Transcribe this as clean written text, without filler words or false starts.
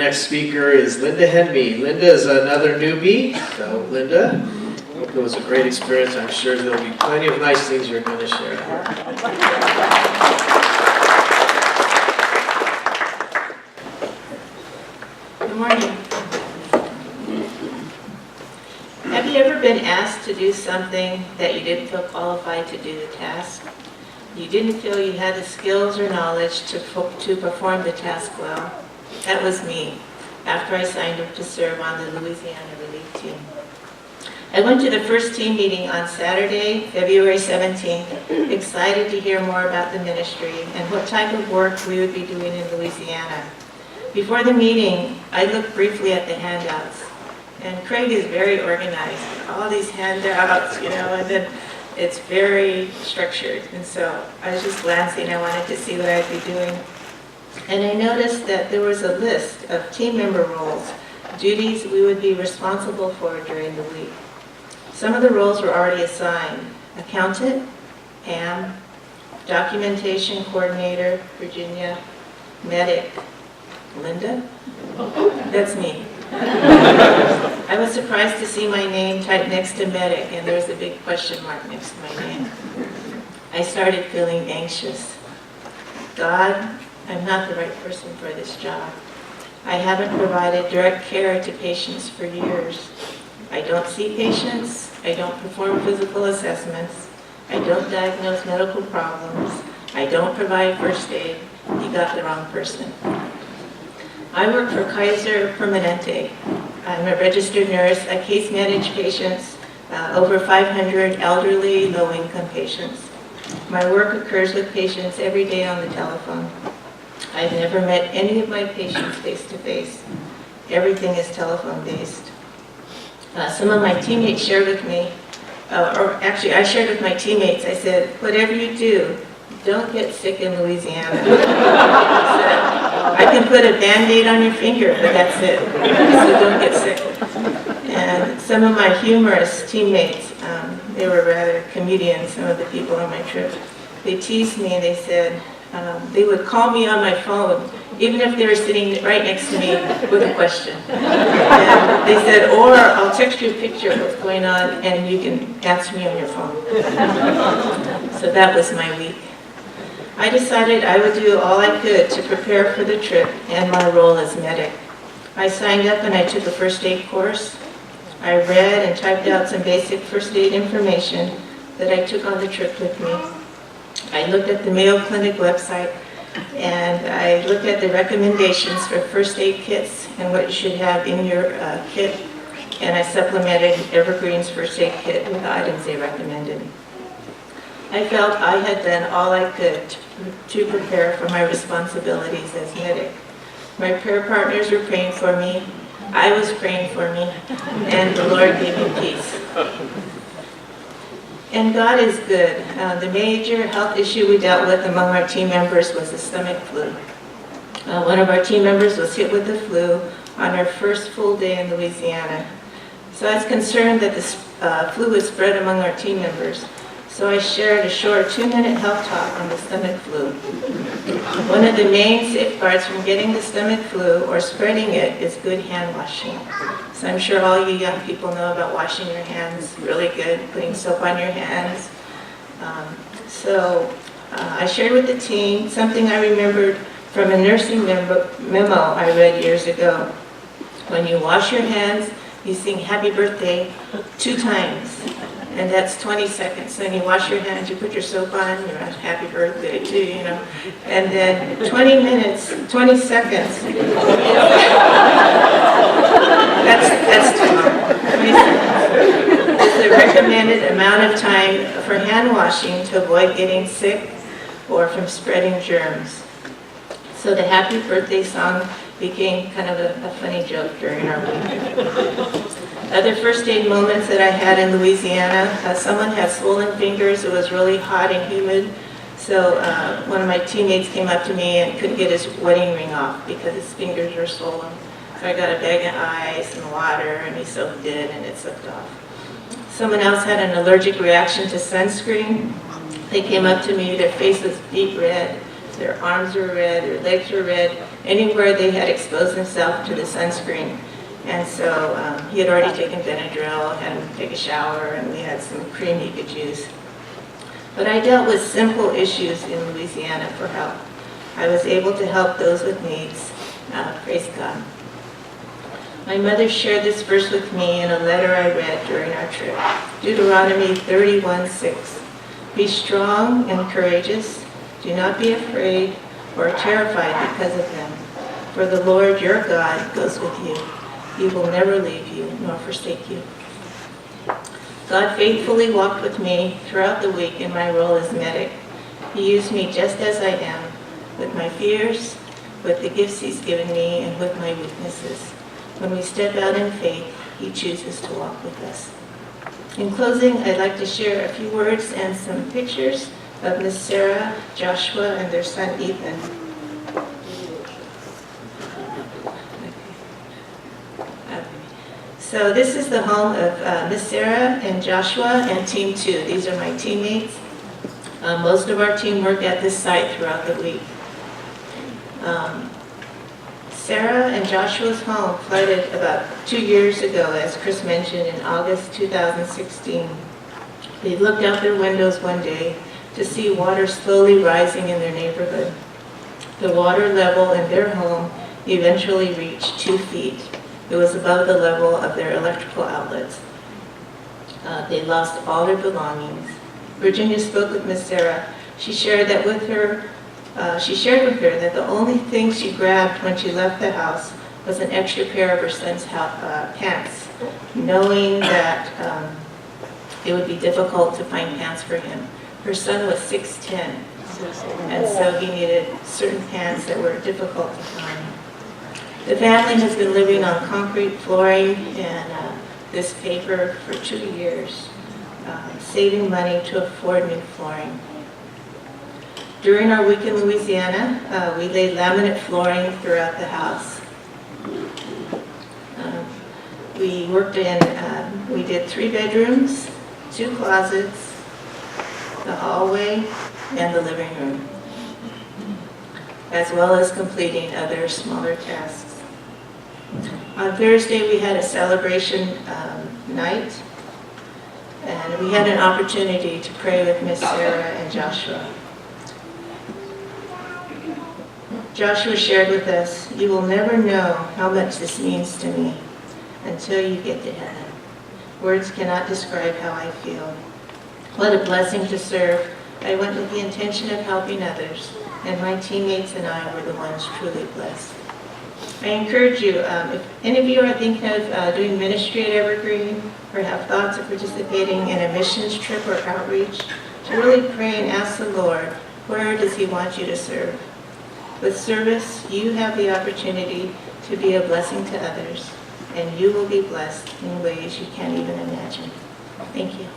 next speaker is Linda Henby. Linda is another newbie. So Linda, hope it was a great experience. I'm sure there'll be plenty of nice things you're going to share. Good morning. Have you ever been asked to do something that you didn't feel qualified to do the task? You didn't feel you had the skills or knowledge to perform the task well? That was me, after I signed up to serve on the Louisiana relief team. I went to the first team meeting on Saturday, February 17th, excited to hear more about the ministry and what type of work we would be doing in Louisiana. Before the meeting, I looked briefly at the handouts. And Craig is very organized, all these handouts, and then it's very structured. And so I was just glancing, I wanted to see what I'd be doing. And I noticed that there was a list of team member roles, duties we would be responsible for during the week. Some of the roles were already assigned: accountant, Pam; documentation coordinator, Virginia; medic, Linda. That's me. I was surprised to see my name typed next to medic, and there was a big question mark next to my name. I started feeling anxious. God, I'm not the right person for this job. I haven't provided direct care to patients for years. I don't see patients. I don't perform physical assessments. I don't diagnose medical problems. I don't provide first aid. You got the wrong person. I work for Kaiser Permanente. I'm a registered nurse. I case manage patients, over 500 elderly, low-income patients. My work occurs with patients every day on the telephone. I've never met any of my patients face-to-face. Everything is telephone-based. Some of my teammates shared with me, I shared with my teammates, I said, whatever you do, don't get sick in Louisiana. I can put a Band-Aid on your finger, but that's it. So don't get sick. And some of my humorous teammates, they were rather comedians, some of the people on my trip. They teased me and they said, they would call me on my phone, even if they were sitting right next to me with a question. And they said, or I'll text you a picture of what's going on and you can answer me on your phone. So that was my week. I decided I would do all I could to prepare for the trip and my role as medic. I signed up and I took a first aid course. I read and typed out some basic first aid information that I took on the trip with me. I looked at the Mayo Clinic website and I looked at the recommendations for first aid kits and what you should have in your kit, and I supplemented Evergreen's first aid kit with the items they recommended. I felt I had done all I could to prepare for my responsibilities as medic. My prayer partners were praying for me, I was praying for me, and the Lord gave me peace. And God is good. The major health issue we dealt with among our team members was the stomach flu. One of our team members was hit with the flu on her first full day in Louisiana. So I was concerned that the flu was spread among our team members. So I shared a short 2-minute health talk on the stomach flu. One of the main safeguards from getting the stomach flu or spreading it is good hand washing. So I'm sure all you young people know about washing your hands really good, putting soap on your hands. I shared with the team something I remembered from a nursing memo I read years ago. When you wash your hands, you sing happy birthday 2 times. And that's 20 seconds. Then you wash your hands, you put your soap on, you're on happy birthday too, And then 20 minutes, 20 seconds. That's too long. 20 seconds. It's the recommended amount of time for hand washing to avoid getting sick or from spreading germs. So the happy birthday song became kind of a funny joke during our week. Other first aid moments that I had in Louisiana, someone had swollen fingers. It was really hot and humid. So one of my teammates came up to me and couldn't get his wedding ring off because his fingers were swollen. So I got a bag of ice and water and he soaked it and it soaked off. Someone else had an allergic reaction to sunscreen. They came up to me, their face was beet red, their arms were red, their legs were red, anywhere they had exposed themselves to the sunscreen. And so he had already taken Benadryl, had him take a shower, and we had some cream he could use. But I dealt with simple issues in Louisiana for help. I was able to help those with needs. Praise God. My mother shared this verse with me in a letter I read during our trip. Deuteronomy 31:6. Be strong and courageous. Do not be afraid or terrified because of them. For the Lord your God goes with you. He will never leave you nor forsake you. God faithfully walked with me throughout the week in my role as medic. He used me just as I am, with my fears, with the gifts He's given me, and with my weaknesses. When we step out in faith, He chooses to walk with us. In closing, I'd like to share a few words and some pictures of Miss Sarah, Joshua, and their son Ethan. So this is the home of Miss Sarah and Joshua and Team 2. These are my teammates. Most of our team work at this site throughout the week. Sarah and Joshua's home flooded about 2 years ago, as Chris mentioned, in August 2016. They looked out their windows one day to see water slowly rising in their neighborhood. The water level in their home eventually reached 2 feet. It was above the level of their electrical outlets. They lost all their belongings. Virginia spoke with Miss Sarah. She shared with her that the only thing she grabbed when she left the house was an extra pair of her son's pants, knowing that it would be difficult to find pants for him. Her son was 6'10", and so he needed certain pants that were difficult to find. The family has been living on concrete flooring and this paper for 2 years, saving money to afford new flooring. During our week in Louisiana, we laid laminate flooring throughout the house. We did 3 bedrooms, 2 closets, the hallway, and the living room, as well as completing other smaller tasks. On Thursday, we had a celebration night, and we had an opportunity to pray with Miss Sarah and Joshua. Joshua shared with us, "You will never know how much this means to me until you get to heaven. Words cannot describe how I feel. What a blessing to serve. I went with the intention of helping others, and my teammates and I were the ones truly blessed." I encourage you, if any of you are thinking of doing ministry at Evergreen or have thoughts of participating in a missions trip or outreach, to really pray and ask the Lord, where does He want you to serve? With service, you have the opportunity to be a blessing to others, and you will be blessed in ways you can't even imagine. Thank you.